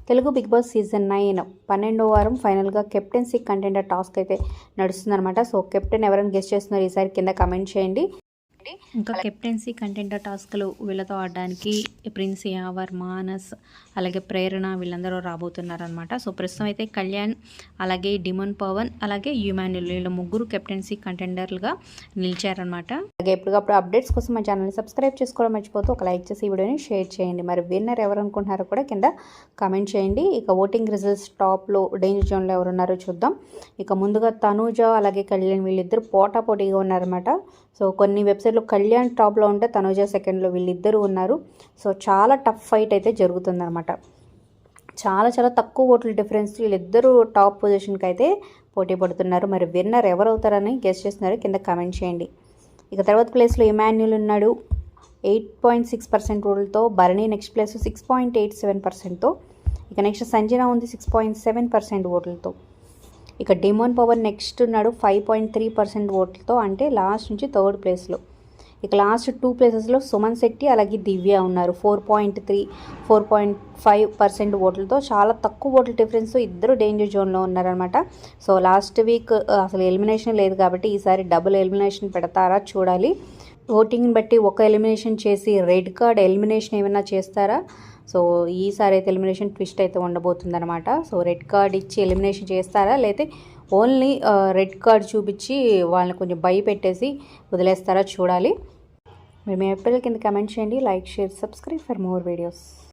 Telugu big boss season 9 12వ వారం ఫైనల్గా captaincy contender task అయితే నడుస్తుందన్నమాట. సో కెప్టెన్ ఎవరైనా గెస్ట్ చేస్తున్నారు ఈసారి కింద కమెంట్ చేయండి. ఇంకా కెప్టెన్సీ కంటెండర్ టాస్క్లు వీళ్ళతో ఆడడానికి ప్రిన్స్ యావర్, మానస్, అలాగే ప్రేరణ వీళ్ళందరూ రాబోతున్నారనమాట. సో ప్రస్తుతం అయితే కళ్యాణ్, అలాగే డిమన్ పవన్, అలాగే యుమాన్యుల్ వీళ్ళ ముగ్గురు కెప్టెన్సీ కంటెండర్లుగా నిలిచారనమాట. అలాగే ఎప్పటికప్పుడు అప్డేట్స్ కోసం మా ఛానల్ని సబ్స్క్రైబ్ చేసుకోవడం మర్చిపోతూ ఒక లైక్ చేసి ఈ వీడియోని షేర్ చేయండి. మరి విన్నర్ ఎవరు అనుకుంటున్నారో కూడా కింద కామెంట్ చేయండి. ఇక ఓటింగ్ రిజల్ట్స్ టాప్లో డేంజర్ జోన్లో ఎవరున్నారో చూద్దాం. ఇక ముందుగా తనూజ అలాగే కళ్యాణ్ వీళ్ళిద్దరు పోటాపోటీగా ఉన్నారన్నమాట. సో కొన్ని వెబ్సైట్లో కళ్యాణ్ టాప్లో ఉంటే తనూజ సెకండ్లో వీళ్ళిద్దరూ ఉన్నారు. సో చాలా టఫ్ ఫైట్ అయితే జరుగుతుందన్నమాట. చాలా తక్కువ ఓట్ల డిఫరెన్స్ వీళ్ళిద్దరూ టాప్ పొజిషన్కి అయితే పోటీ పడుతున్నారు. మరి విన్నర్ ఎవరవుతారని గెస్ చేస్తున్నారు కింద కామెంట్ చేయండి. ఇక తర్వాత ప్లేస్లో ఇమాన్యుల్ ఉన్నాడు 8.6% ఓట్లతో. భరణి నెక్స్ట్ ప్లేస్ 6.87%తో. ఇక నెక్స్ట్ సంజన ఉంది 6.7% ఓట్లతో. ఇక డిమోన్ పవర్ నెక్స్ట్ ఉన్నాడు 5.3% ఓట్లతో, అంటే లాస్ట్ నుంచి థర్డ్ ప్లేస్లో. ఇక లాస్ట్ 2 ప్లేసెస్లో సుమన్ శెట్టి అలాగే దివ్య ఉన్నారు 4.3, 4.5% ఓట్లతో. చాలా తక్కువ ఓట్ల డిఫరెన్స్ ఇద్దరు డేంజర్ జోన్లో ఉన్నారనమాట. సో లాస్ట్ వీక్ అసలు ఎలిమినేషన్ లేదు కాబట్టి ఈసారి డబుల్ ఎలిమినేషన్ పెడతారా చూడాలి. ఓటింగ్ని బట్టి ఒక ఎలిమినేషన్ చేసి రెడ్ కార్డ్ ఎలిమినేషన్ ఏమైనా చేస్తారా? సో ఈసారి అయితే ఎలిమినేషన్ ట్విస్ట్ అయితే ఉండబోతుందన్నమాట. సో రెడ్ కార్డ్ ఇచ్చి ఎలిమినేషన్ చేస్తారా, లేకపోతే ఓన్లీ రెడ్ కార్డ్ చూపించి వాళ్ళని కొంచెం భయపెట్టేసి వదిలేస్తారా చూడాలి. మీరు మీ ఎప్పుడు కింద కమెంట్ చేయండి. Like, share, subscribe for more videos.